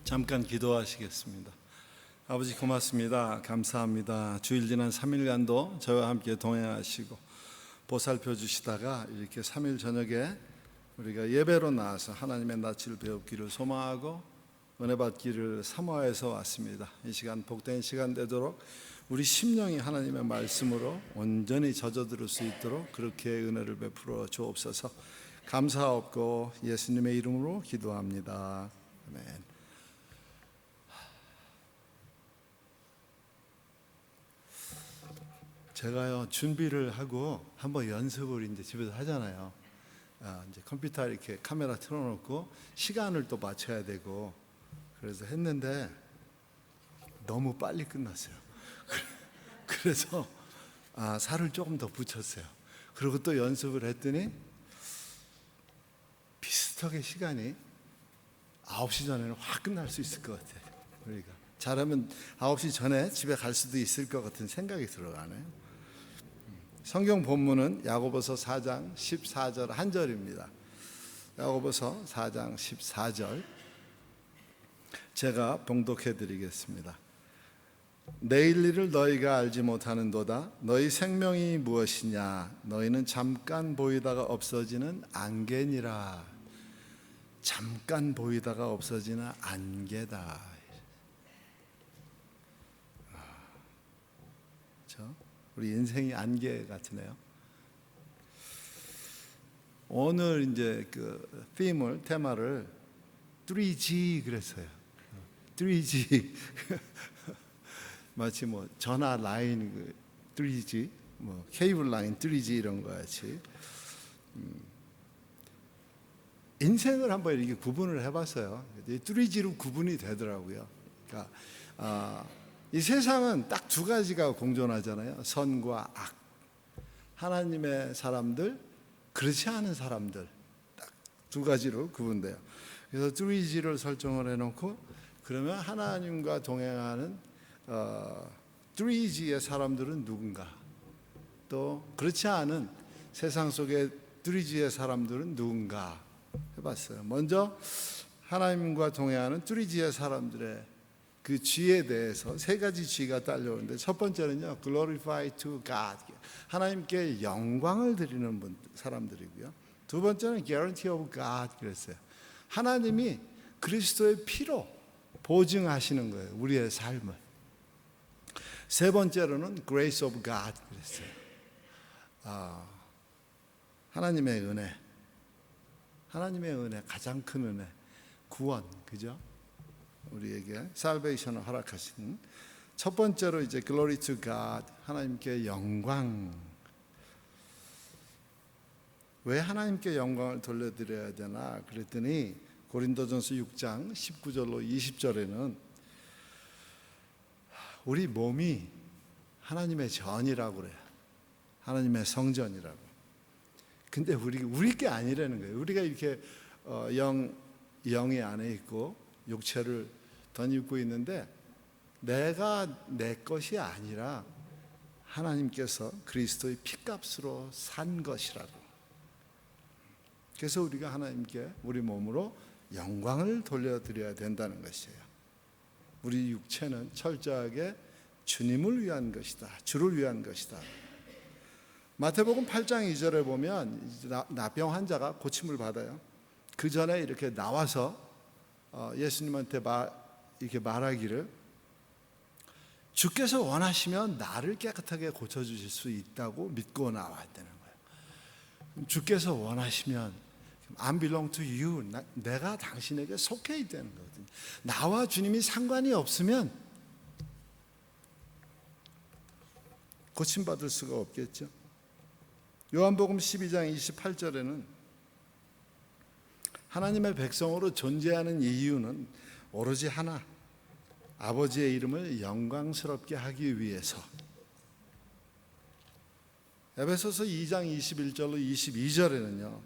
잠깐 기도하시겠습니다. 아버지 고맙습니다. 감사합니다. 주일 지난 3일간도 저와 함께 동행하시고 보살펴 주시다가 이렇게 3일 저녁에 우리가 예배로 나와서 하나님의 낯을 배우기를 소망하고 은혜 받기를 사모해서 왔습니다. 이 시간 복된 시간 되도록 우리 심령이 하나님의 말씀으로 온전히 젖어들 수 있도록 그렇게 은혜를 베풀어 주옵소서. 감사하옵고 예수님의 이름으로 기도합니다. 아멘. 제가요 준비를 하고 한번 연습을 이제 집에서 하잖아요. 이제 컴퓨터 이렇게 카메라 틀어놓고 시간을 또 맞춰야 되고 그래서 했는데 너무 빨리 끝났어요. 그래서 살을 조금 더 붙였어요. 그리고 또 연습을 했더니 비슷하게 시간이 9시 전에는 확 끝날 수 있을 것 같아요. 그러니까 잘하면 9시 전에 집에 갈 수도 있을 것 같은 생각이 들어가네요. 성경 본문은 야고보서 4장 14절 한 절입니다. 야고보서 4장 14절 제가 봉독해 드리겠습니다. 내일 일을 너희가 알지 못하는도다. 너희 생명이 무엇이냐? 너희는 잠깐 보이다가 없어지는 안개니라. 잠깐 보이다가 없어지는 안개다. 그렇죠? 우리 인생이 안개 같으네요. 오늘 이제 그 테마를 3G 그랬어요. 3G 마치 뭐 전화 라인 3G, 뭐 케이블 라인 3G 이런 거 같이 인생을 한번 이렇게 구분을 해봤어요. 3G로 구분이 되더라고요. 그러니까 이 세상은 딱 두 가지가 공존하잖아요. 선과 악. 하나님의 사람들, 그렇지 않은 사람들. 딱 두 가지로 구분돼요. 그래서 3G를 설정을 해놓고 그러면 하나님과 동행하는 3G의 사람들은 누군가? 또 그렇지 않은 세상 속의 3G의 사람들은 누군가? 해봤어요. 먼저 하나님과 동행하는 3G의 사람들의 그 G에 대해서 세 가지 G가 딸려오는데 첫 번째는요, glorify to God, 하나님께 영광을 드리는 사람들이고요. 두 번째는 guarantee of God 그랬어요. 하나님이 그리스도의 피로 보증하시는 거예요, 우리의 삶을. 세 번째로는 grace of God 그랬어요. 하나님의 은혜, 하나님의 은혜, 가장 큰 은혜, 구원, 그죠? 우리에게 살베이션을 허락하신 첫 번째로 이제 glory to God, 하나님께 영광. 왜 하나님께 영광을 돌려드려야 되나 그랬더니 고린도전서 6장 19절로 20절에는 우리 몸이 하나님의 전이라고 그래요. 하나님의 성전이라고. 근데 우리 게 아니라는 거예요. 우리가 이렇게 영이 안에 있고 육체를 덧입고 있는데 내가 내 것이 아니라 하나님께서 그리스도의 피값으로 산 것이라고. 그래서 우리가 하나님께 우리 몸으로 영광을 돌려드려야 된다는 것이에요. 우리 육체는 철저하게 주님을 위한 것이다. 주를 위한 것이다. 마태복음 8장 2절에 보면 나병 환자가 고침을 받아요. 그 전에 이렇게 나와서 예수님한테 이렇게 말하기를 주께서 원하시면 나를 깨끗하게 고쳐주실 수 있다고 믿고 나와야 되는 거예요. 주께서 원하시면 I belong to you, 내가 당신에게 속해 있다는 거거든요. 나와 주님이 상관이 없으면 고침받을 수가 없겠죠. 요한복음 12장 28절에는 하나님의 백성으로 존재하는 이유는 오로지 하나, 아버지의 이름을 영광스럽게 하기 위해서. 에베소서 2장 21절로 22절에는요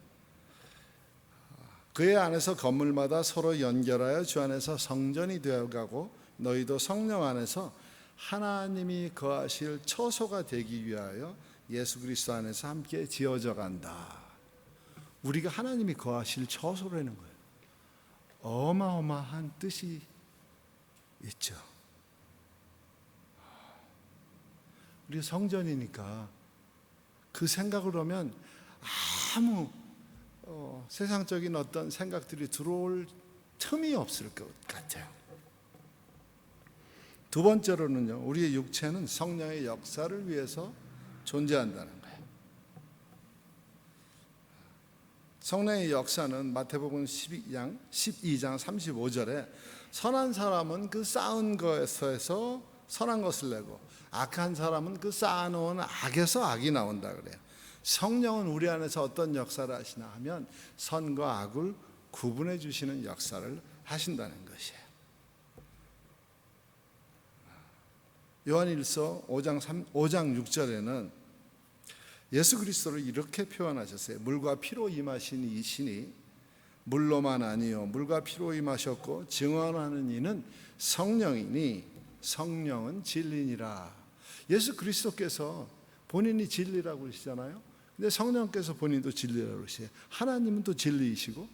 그의 안에서 건물마다 서로 연결하여 주 안에서 성전이 되어가고 너희도 성령 안에서 하나님이 거하실 처소가 되기 위하여 예수 그리스도 안에서 함께 지어져 간다. 우리가 하나님이 거하실 처소라는 거예요. 어마어마한 뜻이 있죠. 우리 성전이니까 그 생각을 하면 아무 세상적인 어떤 생각들이 들어올 틈이 없을 것 같아요. 두 번째로는요, 우리의 육체는 성령의 역사를 위해서 존재한다는 거예요. 성령의 역사는 마태복음 12장 35절에 선한 사람은 그 쌓은 것에서 선한 것을 내고 악한 사람은 그 쌓아놓은 악에서 악이 나온다 그래요. 성령은 우리 안에서 어떤 역사를 하시나 하면 선과 악을 구분해 주시는 역사를 하신다는 것이에요. 요한일서 5장 6절에는 예수 그리스도를 이렇게 표현하셨어요. 물과 피로 임하신 이 신이 물로만 아니요 물과 피로 임하셨고 증언하는 이는 성령이니 성령은 진리니라. 예수 그리스도께서 본인이 진리라고 그러시잖아요. 근데 성령께서 본인도 진리라고 그러세요. 하나님은 또 진리이시고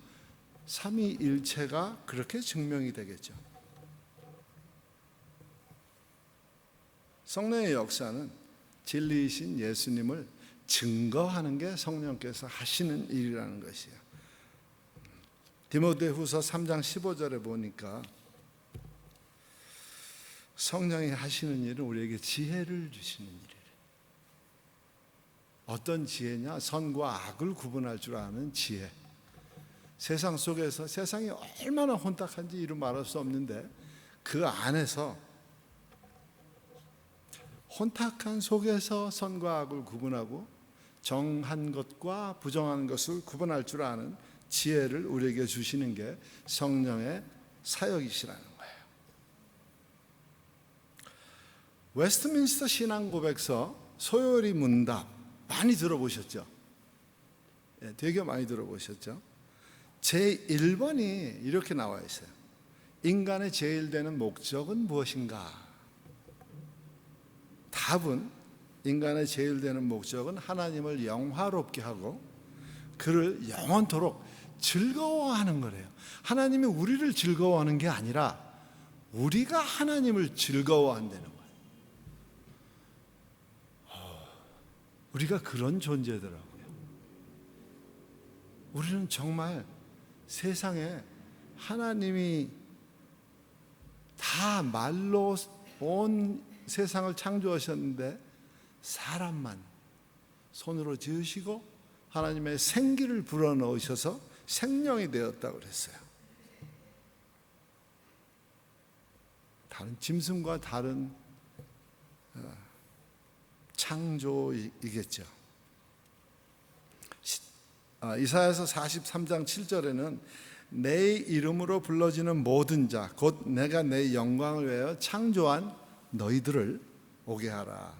삼위일체가 그렇게 증명이 되겠죠. 성령의 역사는 진리이신 예수님을 증거하는 게 성령께서 하시는 일이라는 것이에요. 디모데후서 3장 15절에 보니까 성령이 하시는 일은 우리에게 지혜를 주시는 일이에요. 어떤 지혜냐? 선과 악을 구분할 줄 아는 지혜. 세상 속에서 세상이 얼마나 혼탁한지 이루 말할 수 없는데 그 안에서 혼탁한 속에서 선과 악을 구분하고 정한 것과 부정한 것을 구분할 줄 아는 지혜를 우리에게 주시는 게 성령의 사역이시라는 거예요. 웨스트민스터 신앙고백서 소요리 문답 많이 들어보셨죠? 되게 많이 들어보셨죠? 제1번이 이렇게 나와 있어요. 인간의 제일 되는 목적은 무엇인가? 답은 인간의 제일 되는 목적은 하나님을 영화롭게 하고 그를 영원토록 즐거워하는 거래요. 하나님이 우리를 즐거워하는 게 아니라 우리가 하나님을 즐거워한다는 거예요. 우리가 그런 존재더라고요. 우리는 정말 세상에 하나님이 다 말로 온 세상을 창조하셨는데 사람만 손으로 지으시고 하나님의 생기를 불어넣으셔서 생명이 되었다고 그랬어요. 다른 짐승과 다른 창조이겠죠. 이사야서 43장 7절에는 내 이름으로 불러지는 모든 자 곧 내가 내 영광을 위하여 창조한 너희들을 오게 하라.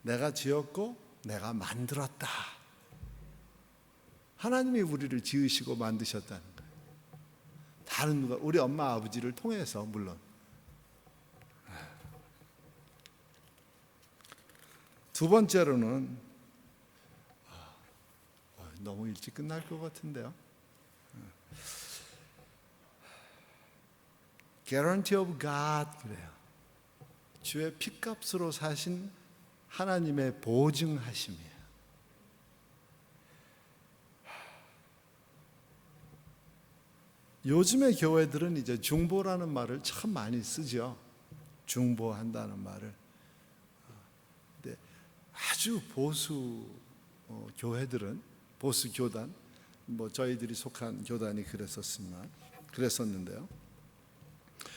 내가 지었고 내가 만들었다. 하나님이 우리를 지으시고 만드셨다는 거예요. 다른 누가 우리 엄마 아버지를 통해서 물론. 두 번째로는 너무 일찍 끝날 것 같은데요. Guarantee of God 그래요. 주의 피값으로 사신 하나님의 보증하심이에요. 요즘의 교회들은 이제 중보라는 말을 참 많이 쓰죠. 중보한다는 말을. 근데 아주 보수 교회들은 보수 교단, 뭐 저희들이 속한 교단이 그랬었는데요.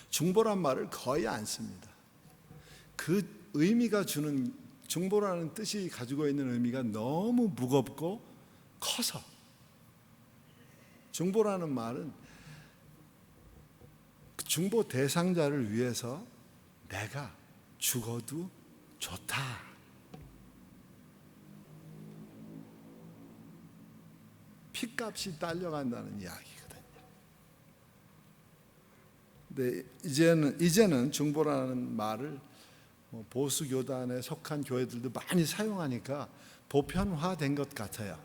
중보란 말을 거의 안 씁니다. 그 의미가 주는 중보라는 뜻이 가지고 있는 의미가 너무 무겁고 커서 중보라는 말은 그 중보 대상자를 위해서 내가 죽어도 좋다. 피값이 딸려간다는 이야기거든요. 근데 이제는 중보라는 말을 보수 교단에 속한 교회들도 많이 사용하니까 보편화된 것 같아요.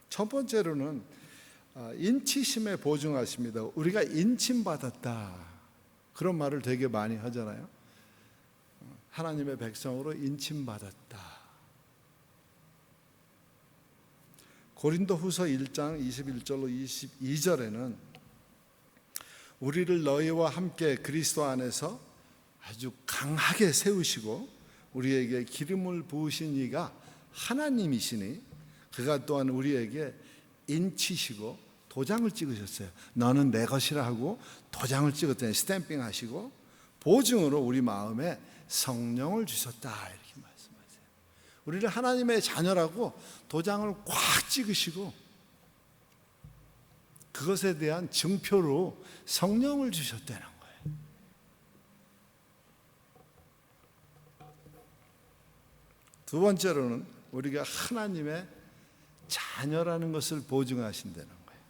첫 번째로는 인치심에 보증하십니다. 우리가 인침받았다, 그런 말을 되게 많이 하잖아요. 하나님의 백성으로 인침받았다. 고린도후서 1장 21절로 22절에는 우리를 너희와 함께 그리스도 안에서 아주 강하게 세우시고 우리에게 기름을 부으신 이가 하나님이시니 그가 또한 우리에게 인치시고 도장을 찍으셨어요. 너는 내 것이라 하고 도장을 찍었더니 스탬핑 하시고 보증으로 우리 마음에 성령을 주셨다, 이렇게 말씀하세요. 우리를 하나님의 자녀라고 도장을 꽉 찍으시고 그것에 대한 증표로 성령을 주셨다는 거예요. 두 번째로는 우리가 하나님의 자녀라는 것을 보증하신다는 거예요.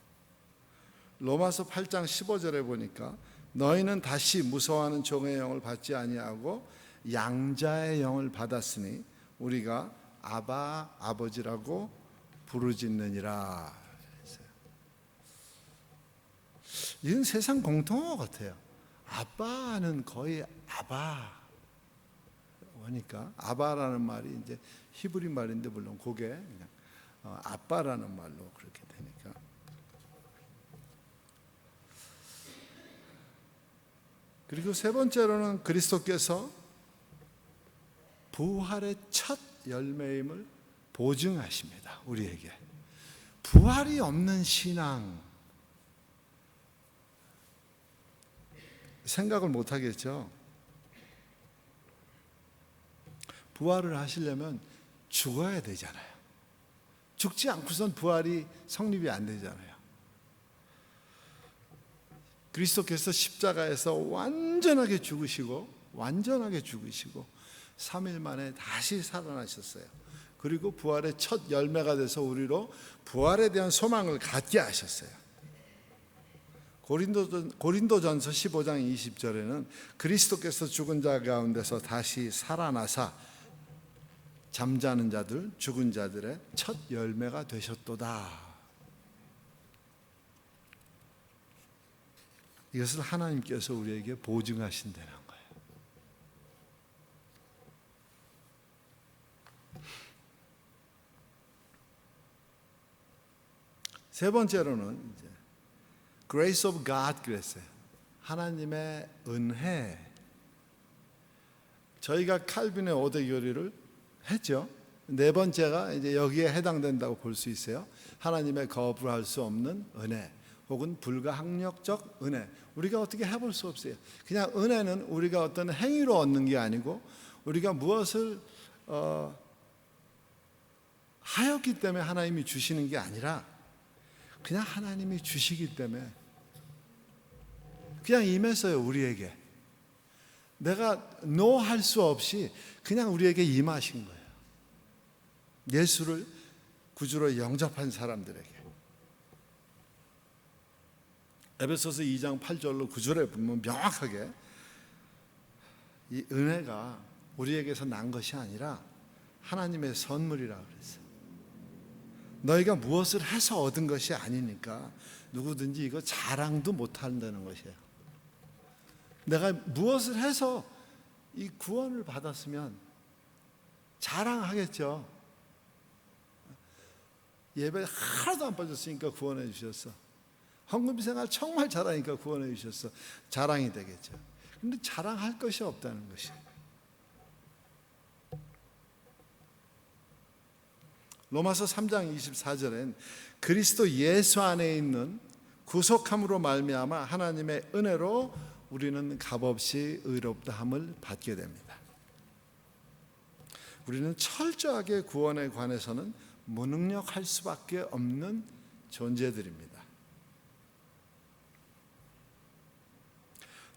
로마서 8장 15절에 보니까 너희는 다시 무서워하는 종의 영을 받지 아니하고 양자의 영을 받았으니 우리가 아바 아버지라고 부르짖느니라. 이건 세상 공통어 같아요. 아빠는 거의 아바 하니까 아바라는 말이 이제 히브리 말인데 물론 그게 그냥 아빠라는 말로 그렇게 되니까. 그리고 세 번째로는 그리스도께서 부활의 첫 열매임을 보증하십니다. 우리에게 부활이 없는 신앙 생각을 못 하겠죠. 부활을 하시려면 죽어야 되잖아요. 죽지 않고선 부활이 성립이 안 되잖아요. 그리스도께서 십자가에서 완전하게 죽으시고 3일 만에 다시 살아나셨어요. 그리고 부활의 첫 열매가 돼서 우리로 부활에 대한 소망을 갖게 하셨어요. 고린도전서 15장 20절에는 그리스도께서 죽은 자 가운데서 다시 살아나사 잠자는 자들, 죽은 자들의 첫 열매가 되셨도다. 이것을 하나님께서 우리에게 보증하신다는 거예요. 세 번째로는 이제 Grace of God 그랬어요. 하나님의 은혜. 저희가 칼빈의 5대 교리를 했죠. 네 번째가 이제 여기에 해당된다고 볼 수 있어요. 하나님의 거부할 수 없는 은혜 혹은 불가항력적 은혜. 우리가 어떻게 해볼 수 없어요. 그냥 은혜는 우리가 어떤 행위로 얻는 게 아니고 우리가 무엇을 하였기 때문에 하나님이 주시는 게 아니라 그냥 하나님이 주시기 때문에 그냥 임했어요. 우리에게 내가 no 할 수 없이 그냥 우리에게 임하신 거예요. 예수를 구주로 영접한 사람들에게. 에베소서 2장 8절로 9절에 보면 명확하게 이 은혜가 우리에게서 난 것이 아니라 하나님의 선물이라고 그랬어요. 너희가 무엇을 해서 얻은 것이 아니니까 누구든지 이거 자랑도 못한다는 것이에요. 내가 무엇을 해서 이 구원을 받았으면 자랑하겠죠. 예배 하나도 안 빠졌으니까 구원해 주셨어. 헌금 생활 정말 잘하니까 구원해 주셨어. 자랑이 되겠죠. 근데 자랑할 것이 없다는 것이에요. 로마서 3장 24절엔 그리스도 예수 안에 있는 구속함으로 말미암아 하나님의 은혜로 우리는 값없이 의롭다함을 받게 됩니다. 우리는 철저하게 구원에 관해서는 무능력할 수밖에 없는 존재들입니다.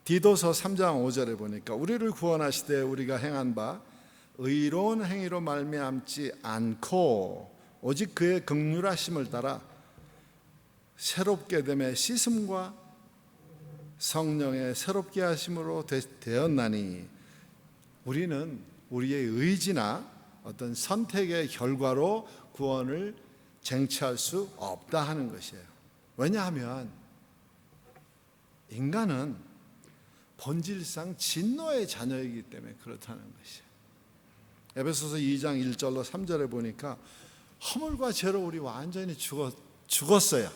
디도서 3장 5절에 보니까 우리를 구원하시되 우리가 행한 바 의로운 행위로 말미암지 않고 오직 그의 긍휼하심을 따라 새롭게 됨의 씻음과 성령의 새롭게 하심으로 되었나니 우리는 우리의 의지나 어떤 선택의 결과로 구원을 쟁취할 수 없다 하는 것이에요. 왜냐하면 인간은 본질상 진노의 자녀이기 때문에 그렇다는 것이에요. 에베소서 2장 1절로 3절에 보니까 허물과 죄로 우리 완전히 죽었어요.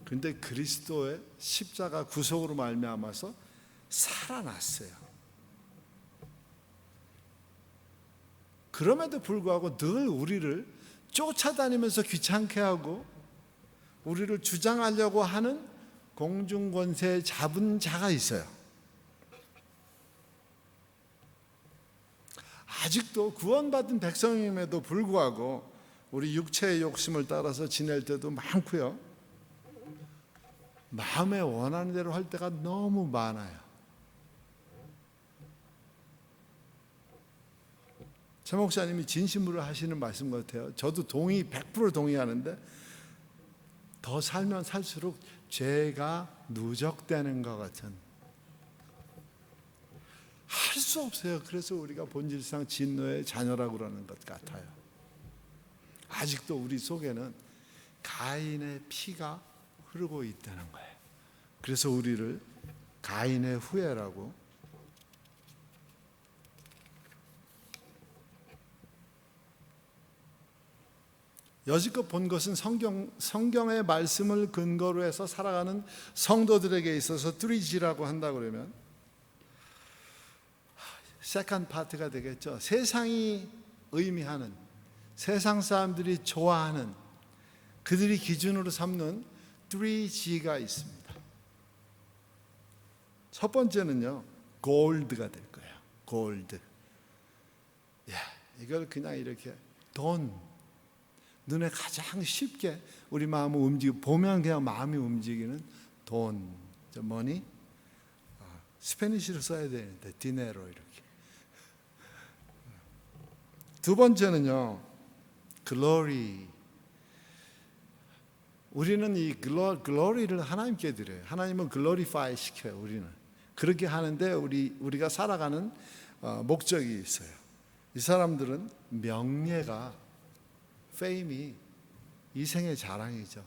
그런데 그리스도의 십자가 구속으로 말미암아서 살아났어요. 그럼에도 불구하고 늘 우리를 쫓아다니면서 귀찮게 하고 우리를 주장하려고 하는 공중권세 잡은 자가 있어요. 아직도 구원받은 백성임에도 불구하고 우리 육체의 욕심을 따라서 지낼 때도 많고요. 마음에 원하는 대로 할 때가 너무 많아요. 최 목사님이 진심으로 하시는 말씀 같아요. 저도 100% 동의하는데 더 살면 살수록 죄가 누적되는 것 같은, 할 수 없어요. 그래서 우리가 본질상 진노의 자녀라고 그러는 것 같아요. 아직도 우리 속에는 가인의 피가 흐르고 있다는 거예요. 그래서 우리를 가인의 후예라고, 여지껏 본 것은 성경의 말씀을 근거로 해서 살아가는 성도들에게 있어서 뚜리지라고 한다 그러면 세컨드 파트가 되겠죠. 세상이 의미하는, 세상 사람들이 좋아하는, 그들이 기준으로 삼는 3G가 있습니다. 첫 번째는요, 골드가 될 거예요. 골드. 이걸 그냥 이렇게 돈, 눈에 가장 쉽게 우리 마음을 보면 그냥 마음이 움직이는 돈, 머니. 스페니쉬로 써야 되는데 디네로 이렇게. 두 번째는요, 글로리. 우리는 이 글로리를 하나님께 드려요. 하나님은 글로리파이 시켜요. 우리는 그렇게 하는데 우리가 살아가는 목적이 있어요. 이 사람들은 명예가, 페임이 이 생의 자랑이죠.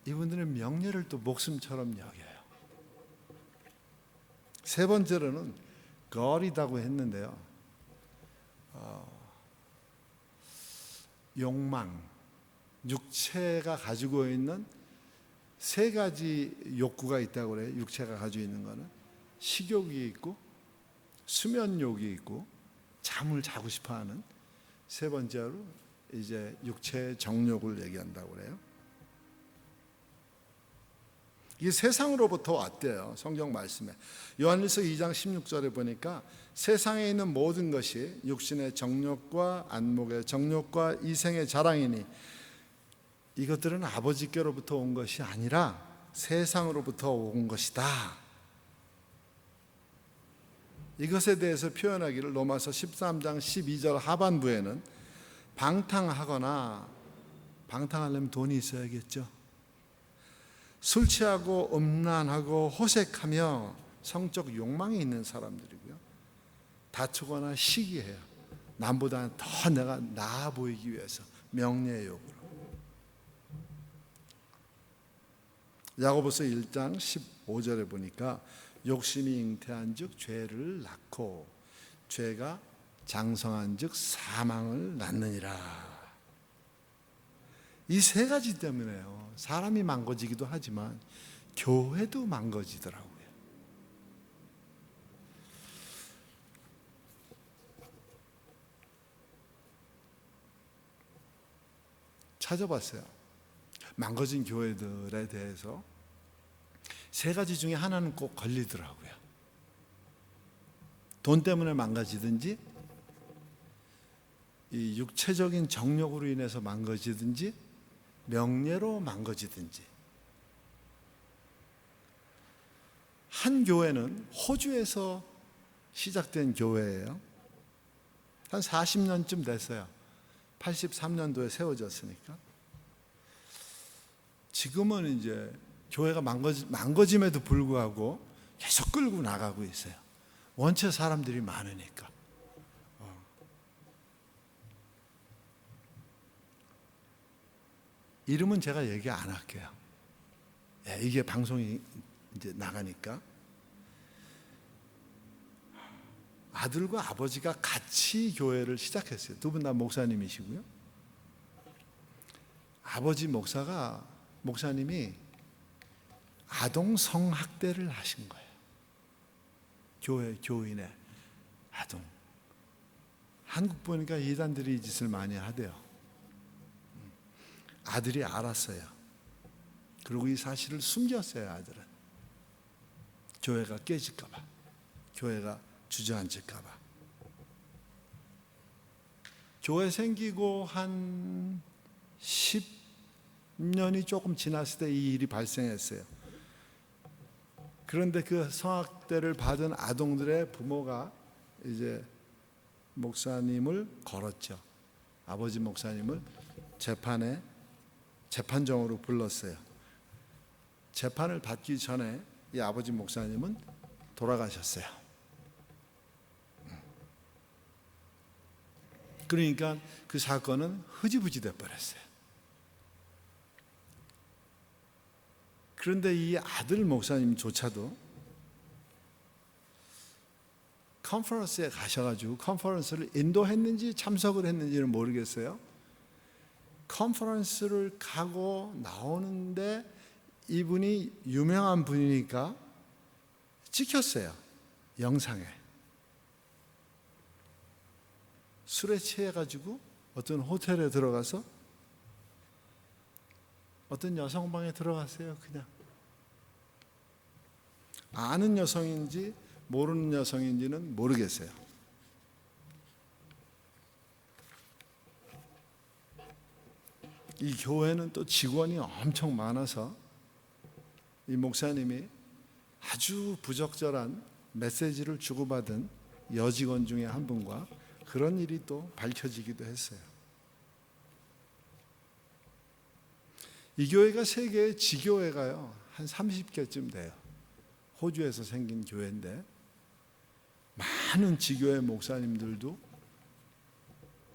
이분들은 명예를 또 목숨처럼 여겨요. 세 번째로는 God이라고 했는데요, 욕망, 육체가 가지고 있는 세 가지 욕구가 있다고 그래요. 육체가 가지고 있는 거는 식욕이 있고 수면욕이 있고 잠을 자고 싶어하는, 세 번째로 이제 육체의 정욕을 얘기한다고 그래요. 이게 세상으로부터 왔대요. 성경 말씀에 요한일서 2장 16절에 보니까 세상에 있는 모든 것이 육신의 정욕과 안목의 정욕과 이생의 자랑이니 이것들은 아버지께로부터 온 것이 아니라 세상으로부터 온 것이다. 이것에 대해서 표현하기를 로마서 13장 12절 하반부에는 방탕하거나, 방탕하려면 돈이 있어야겠죠. 술 취하고 음란하고 호색하며 성적 욕망이 있는 사람들이고요. 다투거나 시기해요. 남보다 더 내가 나아 보이기 위해서 명예욕으로. 야고보서 1장 15절에 보니까 욕심이 잉태한 즉 죄를 낳고 죄가 장성한 즉 사망을 낳느니라. 이 세 가지 때문에요, 사람이 망가지기도 하지만 교회도 망가지더라고요. 찾아봤어요. 망가진 교회들에 대해서 세 가지 중에 하나는 꼭 걸리더라고요. 돈 때문에 망가지든지, 이 육체적인 정욕으로 인해서 망가지든지, 명예로 망가지든지. 한 교회는 호주에서 시작된 교회예요. 한 40년쯤 됐어요. 83년도에 세워졌으니까. 지금은 이제 교회가 망가짐에도 불구하고 계속 끌고 나가고 있어요. 원체 사람들이 많으니까. 이름은 제가 얘기 안 할게요. 이게 방송이 이제 나가니까. 아들과 아버지가 같이 교회를 시작했어요. 두 분 다 목사님이시고요. 아버지 목사님이 아동 성학대를 하신 거예요. 교인의 아동. 한국 보니까 이단들이 이 짓을 많이 하대요. 아들이 알았어요. 그리고 이 사실을 숨겼어요. 아들은 교회가 깨질까 봐, 교회가 주저앉을까 봐. 교회 생기고 한 10년이 조금 지났을 때 이 일이 발생했어요. 그런데 그 성학대를 받은 아동들의 부모가 이제 목사님을 걸었죠. 아버지 목사님을 재판정으로 불렀어요. 재판을 받기 전에 이 아버지 목사님은 돌아가셨어요. 그러니까 그 사건은 흐지부지 돼 버렸어요. 그런데 이 아들 목사님조차도 컨퍼런스에 가셔가지고 컨퍼런스를 인도했는지 참석을 했는지는 모르겠어요. 컨퍼런스를 가고 나오는데 이분이 유명한 분이니까 찍혔어요. 영상에. 술에 취해가지고 어떤 호텔에 들어가서 어떤 여성방에 들어갔어요. 그냥 아는 여성인지 모르는 여성인지는 모르겠어요. 이 교회는 또 직원이 엄청 많아서 이 목사님이 아주 부적절한 메시지를 주고받은 여직원 중에 한 분과 그런 일이 또 밝혀지기도 했어요. 이 교회가 세계의 지교회가요 한 30개쯤 돼요. 호주에서 생긴 교회인데 많은 지교회 목사님들도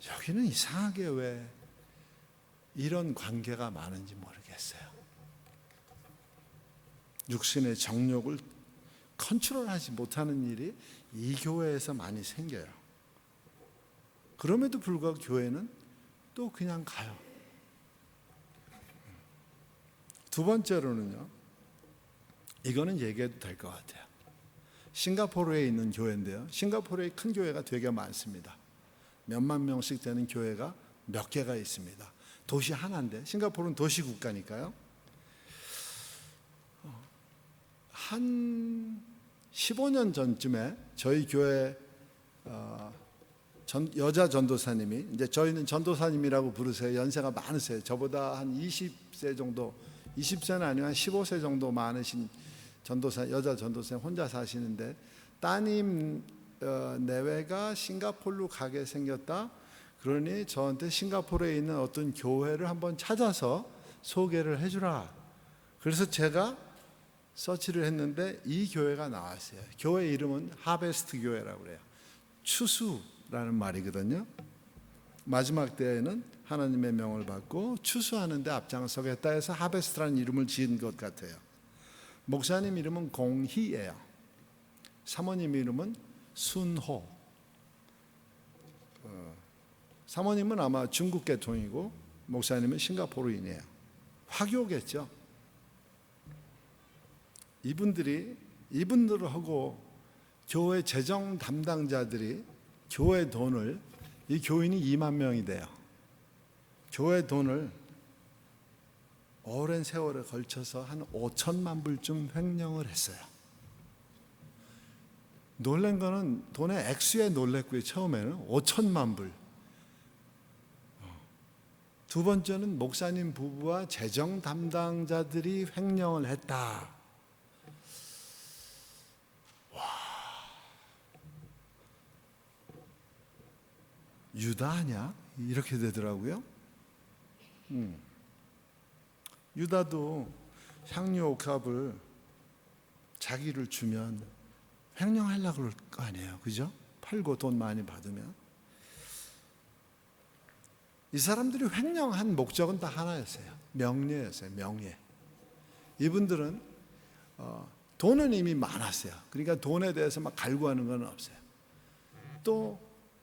여기는 이상하게 왜 이런 관계가 많은지 모르겠어요. 육신의 정욕을 컨트롤하지 못하는 일이 이 교회에서 많이 생겨요. 그럼에도 불구하고 교회는 또 그냥 가요. 두 번째로는요, 이거는 얘기해도 될 것 같아요. 싱가포르에 있는 교회인데요. 싱가포르에 큰 교회가 되게 많습니다. 몇만 명씩 되는 교회가 몇 개가 있습니다. 도시 하나인데, 싱가포르는 도시 국가니까요. 한 15년 전쯤에 저희 교회 여자 전도사님이, 이제 저희는 전도사님이라고 부르세요. 연세가 많으세요. 저보다 한 20세 정도, 20세는 아니고 한 15세 정도 많으신 여자 전도사님 혼자 사시는데, 따님 내외가 싱가포르로 가게 생겼다. 그러니 저한테 싱가포르에 있는 어떤 교회를 한번 찾아서 소개를 해주라. 그래서 제가 서치를 했는데 이 교회가 나왔어요. 교회 이름은 하베스트 교회라고 그래요. 추수라는 말이거든요. 마지막 때에는 하나님의 명을 받고 추수하는 데 앞장서겠다 해서 하베스트라는 이름을 지은 것 같아요. 목사님 이름은 공희예요. 사모님 이름은 순호. 사모님은 아마 중국 계통이고 목사님은 싱가포르인이에요. 화교겠죠. 이분들하고 교회 재정 담당자들이 교회 돈을, 이 교인이 2만 명이 돼요. 교회 돈을 오랜 세월에 걸쳐서 한 5천만 불쯤 횡령을 했어요. 놀란 거는 돈의 액수에 놀랐고요. 처음에는 5천만 불. 두 번째는 목사님 부부와 재정 담당자들이 횡령을 했다. 와, 유다 아니야? 이렇게 되더라고요. 유다도 향유 옥합을 자기를 주면 횡령하려고 그럴 거 아니에요. 그죠? 팔고 돈 많이 받으면. 이 사람들이 횡령한 목적은 다 하나였어요. 명예였어요. 명예. 이분들은 돈은 이미 많았어요. 그러니까 돈에 대해서 막 갈구하는 건 없어요. 또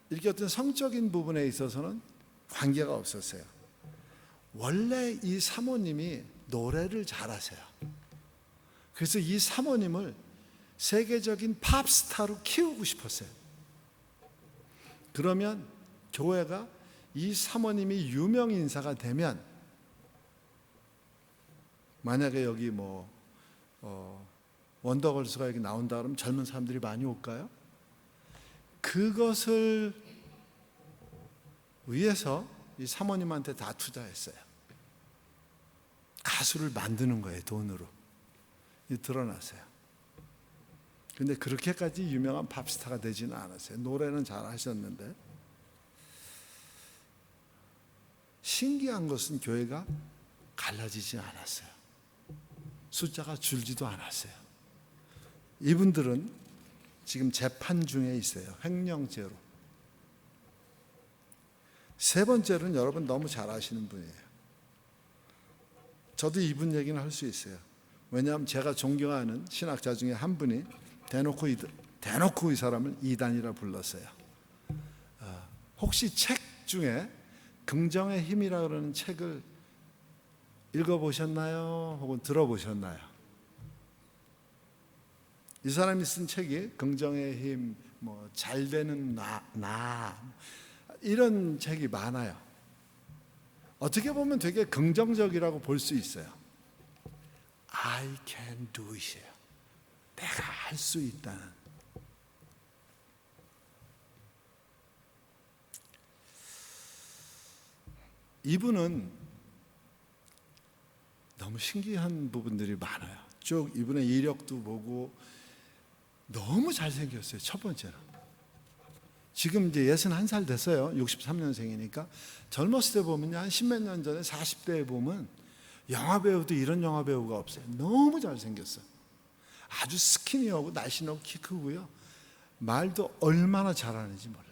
이렇게 어떤 성적인 부분에 있어서는 관계가 없었어요. 원래 이 사모님이 노래를 잘하세요. 그래서 이 사모님을 세계적인 팝스타로 키우고 싶었어요. 그러면 교회가 이 사모님이 유명 인사가 되면, 만약에 여기 원더걸스가 여기 나온다 그러면 젊은 사람들이 많이 올까요? 그것을 위해서 이 사모님한테 다 투자했어요. 가수를 만드는 거예요, 돈으로. 드러났어요. 근데 그렇게까지 유명한 팝스타가 되지는 않았어요. 노래는 잘 하셨는데. 신기한 것은 교회가 갈라지지 않았어요. 숫자가 줄지도 않았어요. 이분들은 지금 재판 중에 있어요. 횡령죄로. 세 번째로는 여러분 너무 잘 아시는 분이에요. 저도 이분 얘기는 할 수 있어요. 왜냐하면 제가 존경하는 신학자 중에 한 분이 대놓고 이 사람을 이단이라 불렀어요. 혹시 책 중에 긍정의 힘이라 그러는 책을 읽어보셨나요? 혹은 들어보셨나요? 이 사람이 쓴 책이 긍정의 힘, 잘 되는 나 이런 책이 많아요. 어떻게 보면 되게 긍정적이라고 볼 수 있어요. I can do it이에요. 내가 할 수 있다는. 이분은 너무 신기한 부분들이 많아요. 쭉 이분의 이력도 보고 너무 잘생겼어요. 첫 번째로. 지금 이제 61살 됐어요. 63년생이니까. 젊었을 때 보면요, 한 10몇 년 전에 40대에 보면 영화배우도 이런 영화배우가 없어요. 너무 잘생겼어요. 아주 스키니하고 날씬하고 키 크고요. 말도 얼마나 잘하는지 몰라.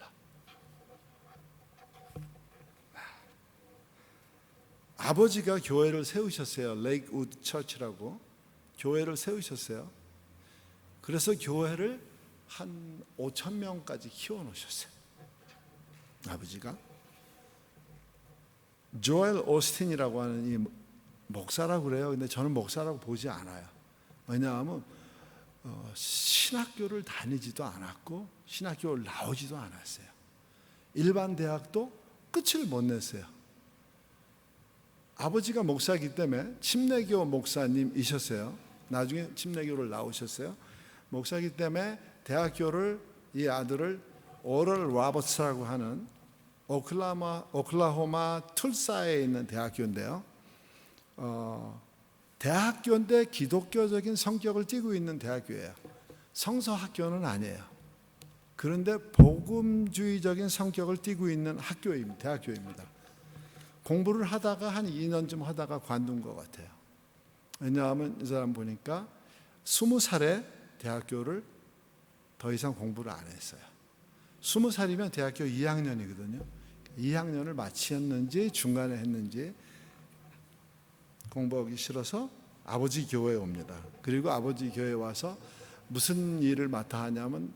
아버지가 교회를 세우셨어요. 레이크우드 처치라고 교회를 세우셨어요. 그래서 교회를 한 5,000명까지 키워놓으셨어요. 아버지가. 조엘 오스틴이라고 하는 이 목사라고 그래요. 근데 저는 목사라고 보지 않아요. 왜냐하면 신학교를 다니지도 않았고 신학교를 나오지도 않았어요. 일반 대학도 끝을 못 냈어요. 아버지가 목사이기 때문에 침례교 목사님이셨어요. 나중에 침례교를 나오셨어요. 목사이기 때문에 대학교를, 이 아들을 오럴 로버츠라고 하는 오클라호마 툴사에 있는 대학교인데요. 대학교인데 기독교적인 성격을 띠고 있는 대학교예요. 성서학교는 아니에요. 그런데 복음주의적인 성격을 띠고 있는 대학교입니다. 공부를 하다가 한 2년쯤 하다가 관둔 것 같아요. 왜냐하면 이 사람 보니까 20살에 대학교를 더 이상 공부를 안 했어요. 20살이면 대학교 2학년이거든요. 2학년을 마쳤는지 중간에 했는지 공부하기 싫어서 아버지 교회에 옵니다. 그리고 아버지 교회에 와서 무슨 일을 맡아 하냐면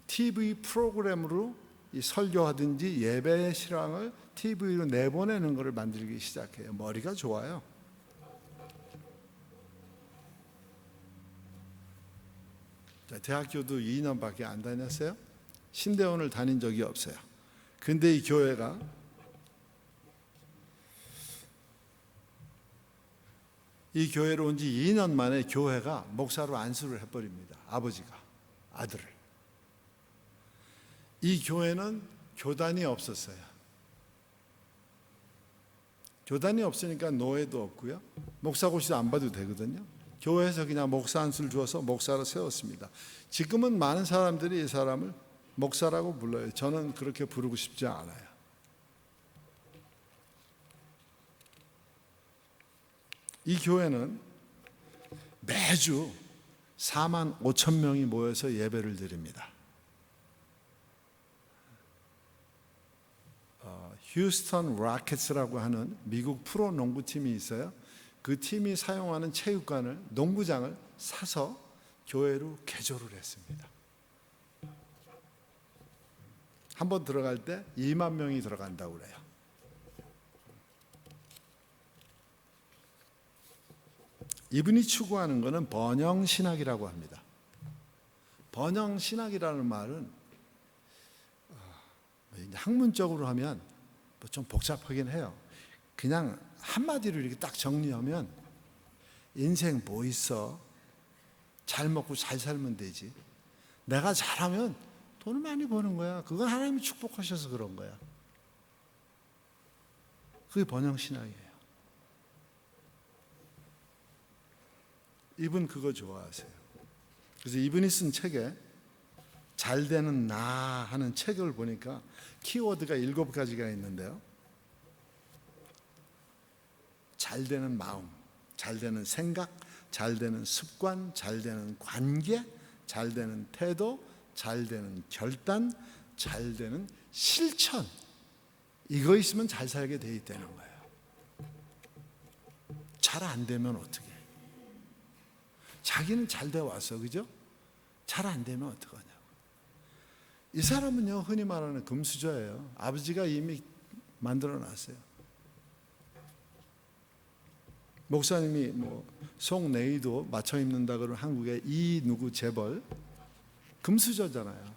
TV 프로그램으로 이 설교하든지 예배 실황을 TV로 내보내는 것을 만들기 시작해요. 머리가 좋아요. 대학교도 2년밖에 안 다녔어요. 신대원을 다닌 적이 없어요. 근데 이 교회가 이 교회로 온 지 2년 만에 교회가 목사로 안수를 해버립니다. 아버지가 아들을. 이 교회는 교단이 없었어요. 교단이 없으니까 노예도 없고요. 목사고시도 안 봐도 되거든요. 교회에서 그냥 목사 안수를 주어서 목사로 세웠습니다. 지금은 많은 사람들이 이 사람을 목사라고 불러요. 저는 그렇게 부르고 싶지 않아요. 이 교회는 매주 4만 5천 명이 모여서 예배를 드립니다. 휴스턴 로켓츠라고 하는 미국 프로 농구팀이 있어요. 그 팀이 사용하는 체육관을, 농구장을 사서 교회로 개조를 했습니다. 한번 들어갈 때 2만 명이 들어간다고 그래요. 이분이 추구하는 것은 번영신학이라고 합니다. 번영신학이라는 말은 학문적으로 하면 좀 복잡하긴 해요. 그냥 한마디로 이렇게 딱 정리하면 인생 뭐 있어? 잘 먹고 잘 살면 되지. 내가 잘하면 돈을 많이 버는 거야. 그건 하나님이 축복하셔서 그런 거야. 그게 번영신학이에요. 이분 그거 좋아하세요. 그래서 이분이 쓴 책에 잘되는 나 하는 책을 보니까 키워드가 7가지가 있는데요. 잘되는 마음, 잘되는 생각, 잘되는 습관, 잘되는 관계, 잘되는 태도, 잘되는 결단, 잘되는 실천. 이거 있으면 잘 살게 돼 있다는 거예요. 잘 안 되면 어떻게? 자기는 잘 돼 왔어, 그죠? 잘 안 되면 어떡하냐고. 이 사람은요, 흔히 말하는 금수저예요. 아버지가 이미 만들어 놨어요. 목사님이 속내의도 맞춰 입는다 그러면 한국의 이 누구 재벌 금수저잖아요.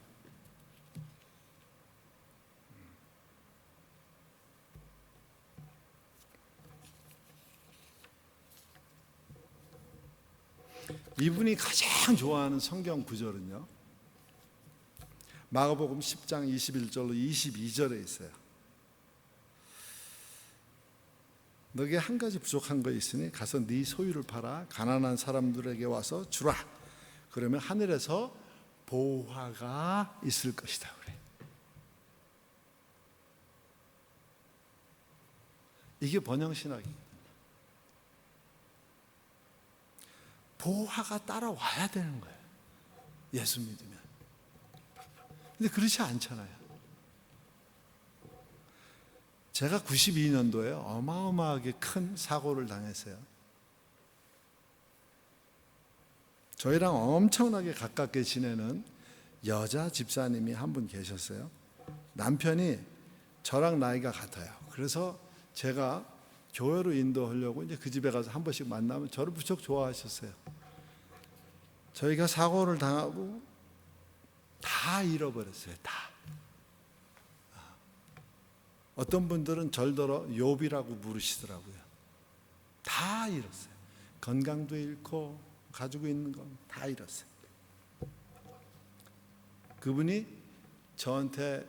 이분이 가장 좋아하는 성경 구절은요, 마가복음 10장 21절로 22절에 있어요. 너게 한 가지 부족한 거 있으니 가서 네 소유를 팔아 가난한 사람들에게 와서 주라. 그러면 하늘에서 보화가 있을 것이다 그래. 이게 번영신학이에요. 보화가 따라와야 되는 거예요. 예수 믿으면. 근데 그렇지 않잖아요. 제가 92년도에 어마어마하게 큰 사고를 당했어요. 저희랑 엄청나게 가깝게 지내는 여자 집사님이 한 분 계셨어요. 남편이 저랑 나이가 같아요. 그래서 제가 교회로 인도하려고 이제 그 집에 가서 한 번씩 만나면 저를 무척 좋아하셨어요. 저희가 사고를 당하고 다 잃어버렸어요. 다. 어떤 분들은 절더러 욥이라고 부르시더라고요. 다 잃었어요. 건강도 잃고 가지고 있는 건 다 잃었어요. 그분이 저한테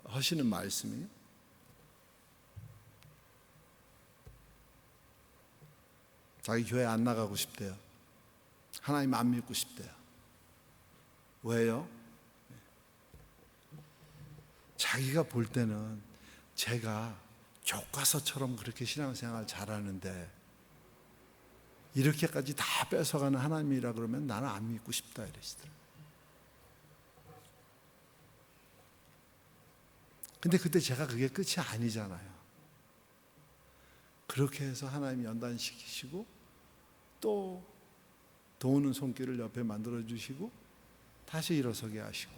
하시는 말씀이 자기 교회 안 나가고 싶대요. 하나님 안 믿고 싶대요. 왜요? 자기가 볼 때는 제가 교과서처럼 그렇게 신앙생활 잘하는데 이렇게까지 다 뺏어가는 하나님이라 그러면 나는 안 믿고 싶다 이러시더라고요. 근데 그때 제가 그게 끝이 아니잖아요. 그렇게 해서 하나님이 연단시키시고 또 도우는 손길을 옆에 만들어주시고 다시 일어서게 하시고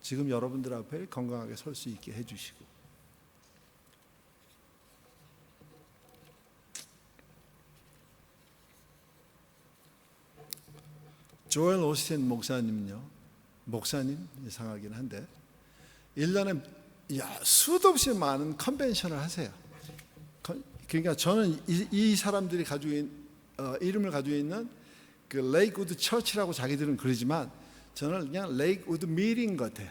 지금 여러분들 앞에 건강하게 설 수 있게 해주시고 조엘 오스틴 목사님은요, 목사님 이상하긴 한데 1년에 수도 없이 많은 컨벤션을 하세요. 그러니까 저는 이 사람들이 가지고 있는 이름을 가지고 있는 그 레이크우드 처치라고 자기들은 그러지만 저는 그냥 레이크우드 미팅 같아요.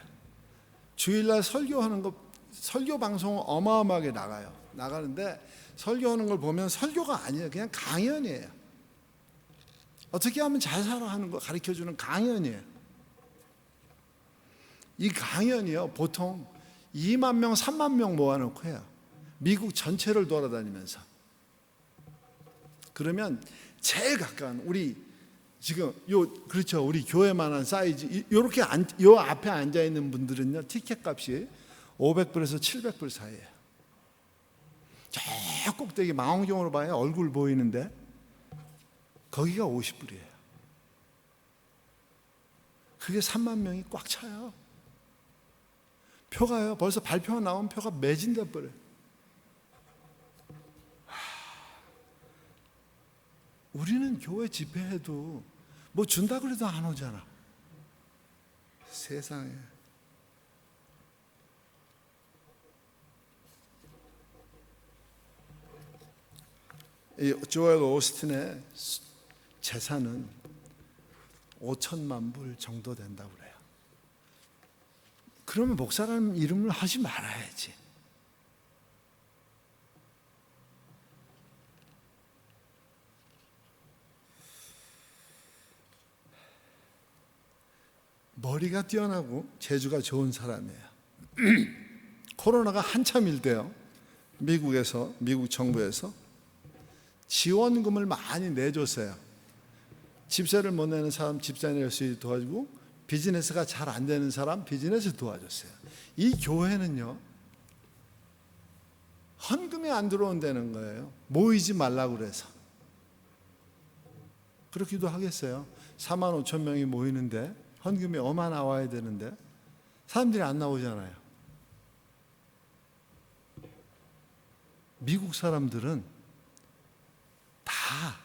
주일날 설교하는 거, 설교 방송 어마어마하게 나가는데 설교하는 걸 보면 설교가 아니에요. 그냥 강연이에요. 어떻게 하면 잘 살아 하는 거 가르쳐주는 강연이에요. 이 강연이요, 보통 2만 명, 3만 명 모아놓고 해요. 미국 전체를 돌아다니면서. 그러면 제일 가까운 우리 지금 그렇죠, 우리 교회만한 사이즈 요렇게 요 앞에 앉아 있는 분들은요 티켓 값이 500불에서 700불 사이에요. 저 꼭대기 망원경으로 봐야 얼굴 보이는데 거기가 50불이에요. 그게 3만 명이 꽉 차요. 표가요. 벌써 발표가 나온 표가 매진돼 버려요. 우리는 교회 집회해도 뭐 준다 그래도 안 오잖아. 세상에. 이 조엘 오스틴의 재산은 5천만 불 정도 된다고 그래요. 그러면 목사라는 이름을 하지 말아야지. 머리가 뛰어나고 재주가 좋은 사람이에요. 코로나가 한참일 때요. 미국 정부에서 지원금을 많이 내줬어요. 집세를 못 내는 사람 집세 낼 수 있게 도와주고, 비즈니스가 잘 안 되는 사람 비즈니스 도와줬어요. 이 교회는요, 헌금이 안 들어온다는 거예요. 모이지 말라고 그래서. 그렇기도 하겠어요. 4만 5천 명이 모이는데 헌금이 어마 나와야 되는데 사람들이 안 나오잖아요. 미국 사람들은 다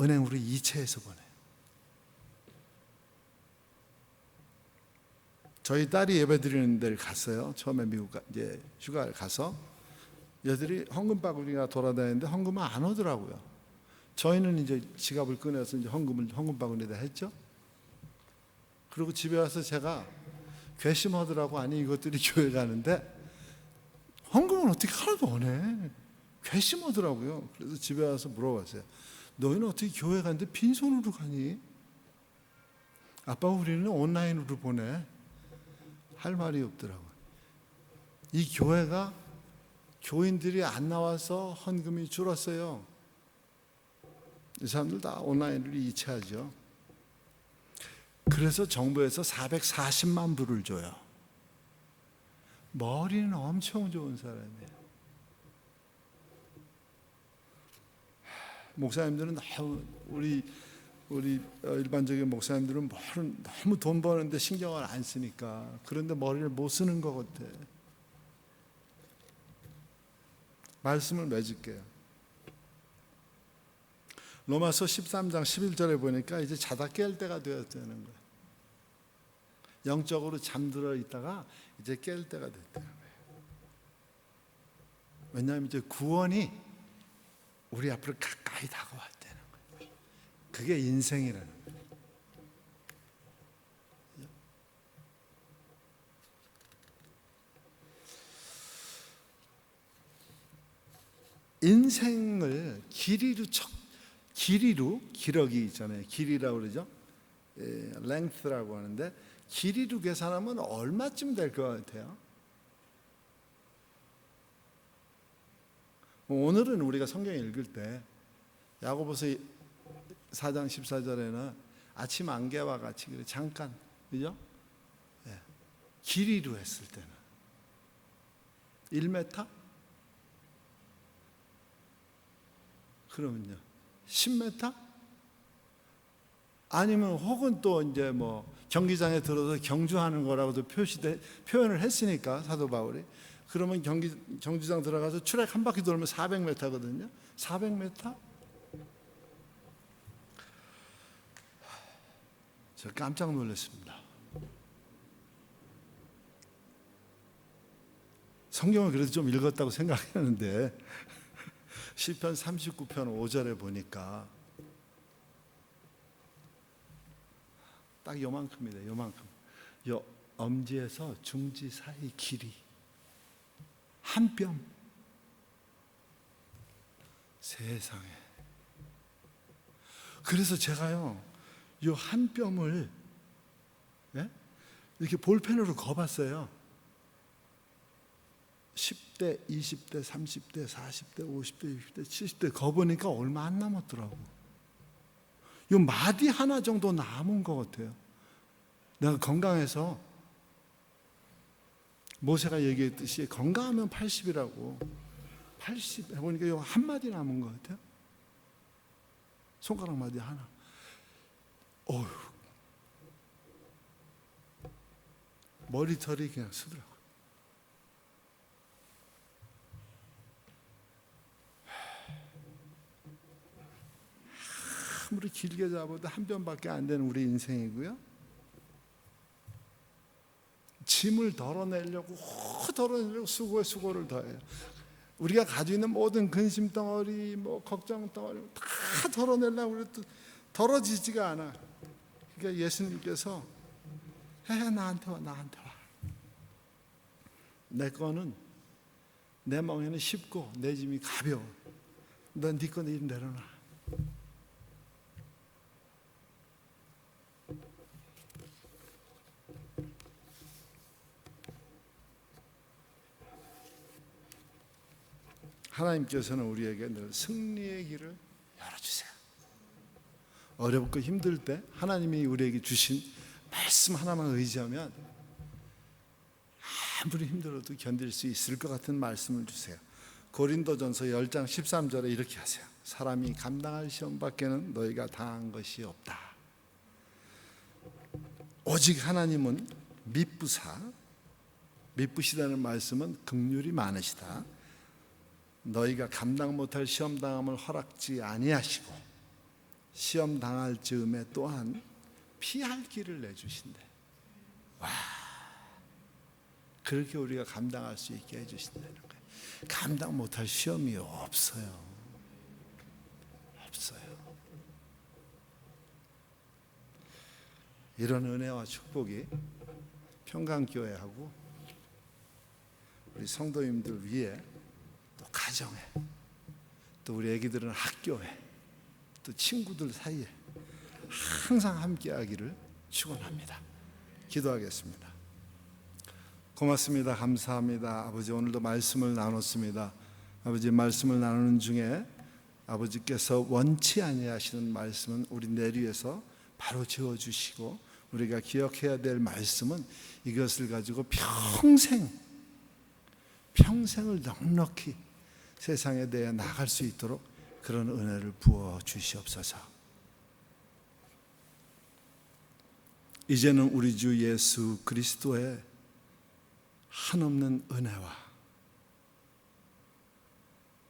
은행으로 이체해서 보내요. 저희 딸이 예배드리는 데를 갔어요. 처음에 미국 이제 휴가를 가서 얘들이 헌금 바구니가 돌아다니는데 헌금은 안 오더라고요. 저희는 이제 지갑을 꺼내서 이제 헌금 바구니에다 했죠. 그리고 집에 와서 제가 괘씸하더라고. 아니 이것들이 교회 가는데 헌금은 어떻게 하나도 안 해. 괘씸하더라고요. 그래서 집에 와서 물어봤어요. 너희는 어떻게 교회 가는데 빈손으로 가니? 아빠 우리는 온라인으로 보내. 할 말이 없더라고요. 이 교회가 교인들이 안 나와서 헌금이 줄었어요. 이 사람들 다 온라인으로 이체하죠. 그래서 정부에서 440만 불을 줘요. 머리는 엄청 좋은 사람이에요. 목사님들은 우리 일반적인 목사님들은 너무 돈 버는데 신경을 안 쓰니까, 그런데 머리를 못 쓰는 것 같아. 말씀을 맺을게요. 로마서 13장 11절에 보니까 이제 자다 깰 때가 되었다는 거예요. 영적으로 잠들어 있다가 이제 깰 때가 됐다는 거예요. 왜냐하면 이제 구원이 우리 앞으로 가까이 다가왔다는 거예요. 그게 인생이라는 거예요. 인생을 길이로 기러기 있잖아요. 길이라고 그러죠. length라고 하는데 길이로 계산하면 얼마쯤 될 것 같아요? 오늘은 우리가 성경 읽을 때 야고보서 4장 14절에는 아침 안개와 같이 그래 잠깐, 그죠? 길이로 했을 때는 1m? 그러면요 10m? 아니면 혹은 또 이제 뭐 경기장에 들어서 경주하는 거라고도 표현을 했으니까 사도 바울이, 그러면 경주장 들어가서 트랙 한 바퀴 돌면 400m거든요. 400m? 저 깜짝 놀랐습니다. 성경을 그래도 좀 읽었다고 생각하는데 시편 39편 5절에 보니까 딱 요만큼이다. 요만큼. 요 엄지에서 중지 사이 길이 한 뼘. 세상에. 그래서 제가요, 요 한 뼘을 이렇게 볼펜으로 거봤어요. 10대, 20대, 30대, 40대, 50대, 60대, 70대 거보니까 얼마 안 남았더라고. 요 마디 하나 정도 남은 것 같아요. 내가 건강해서 모세가 얘기했듯이 건강하면 80이라고. 80 해보니까 이거 한 마디 남은 것 같아요. 손가락 마디 하나. 어휴, 머리털이 그냥 쓰더라고요. 아무리 길게 잡아도 한 변밖에 안 되는 우리 인생이고요. 짐을 덜어내려고 수고에 수고를 더해요. 우리가 가지고 있는 모든 근심 덩어리, 걱정 덩어리 다 덜어내려고 해도 덜어지지가 않아. 그러니까 예수님께서 나한테 와. 내 거는, 내 멍에는 쉽고 내 짐이 가벼워. 넌 네 거 일 내려놔. 하나님께서는 우리에게 늘 승리의 길을 열어주세요. 어렵고 힘들 때 하나님이 우리에게 주신 말씀 하나만 의지하면 아무리 힘들어도 견딜 수 있을 것 같은 말씀을 주세요. 고린도전서 10장 13절에 이렇게 하세요. 사람이 감당할 시험 밖에는 너희가 당한 것이 없다. 오직 하나님은 미쁘시다는 말씀은 긍휼이 많으시다. 너희가 감당 못할 시험 당함을 허락지 아니하시고 시험 당할 즈음에 또한 피할 길을 내주신대. 와, 그렇게 우리가 감당할 수 있게 해주신다는 거예요. 감당 못할 시험이 없어요. 이런 은혜와 축복이 평강교회하고 우리 성도님들 위해, 또 가정에, 또 우리 애기들은 학교에, 또 친구들 사이에 항상 함께하기를 축원합니다. 기도하겠습니다. 고맙습니다. 감사합니다. 아버지, 오늘도 말씀을 나눴습니다. 아버지, 말씀을 나누는 중에 아버지께서 원치 아니하시는 말씀은 우리 내리에서 바로 지어주시고, 우리가 기억해야 될 말씀은 이것을 가지고 평생을 넉넉히 세상에 대해 나갈 수 있도록 그런 은혜를 부어 주시옵소서. 이제는 우리 주 예수 그리스도의 한없는 은혜와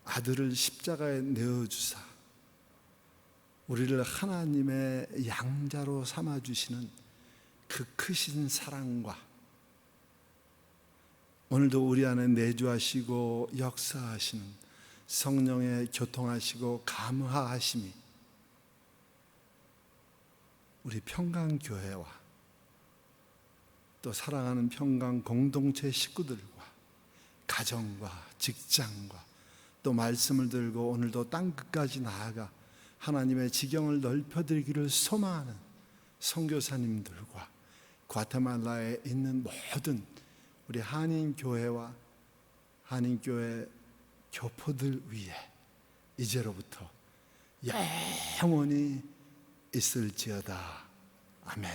아들을 십자가에 내어주사 우리를 하나님의 양자로 삼아주시는 그 크신 사랑과 오늘도 우리 안에 내주하시고 역사하시는 성령의 교통하시고 감화하심이 우리 평강교회와 또 사랑하는 평강 공동체 식구들과 가정과 직장과 또 말씀을 들고 오늘도 땅끝까지 나아가 하나님의 지경을 넓혀드리기를 소망하는 선교사님들과 과테말라에 있는 모든 우리 한인교회와 한인교회 교포들 위해 이제로부터 영원히 있을지어다. 아멘.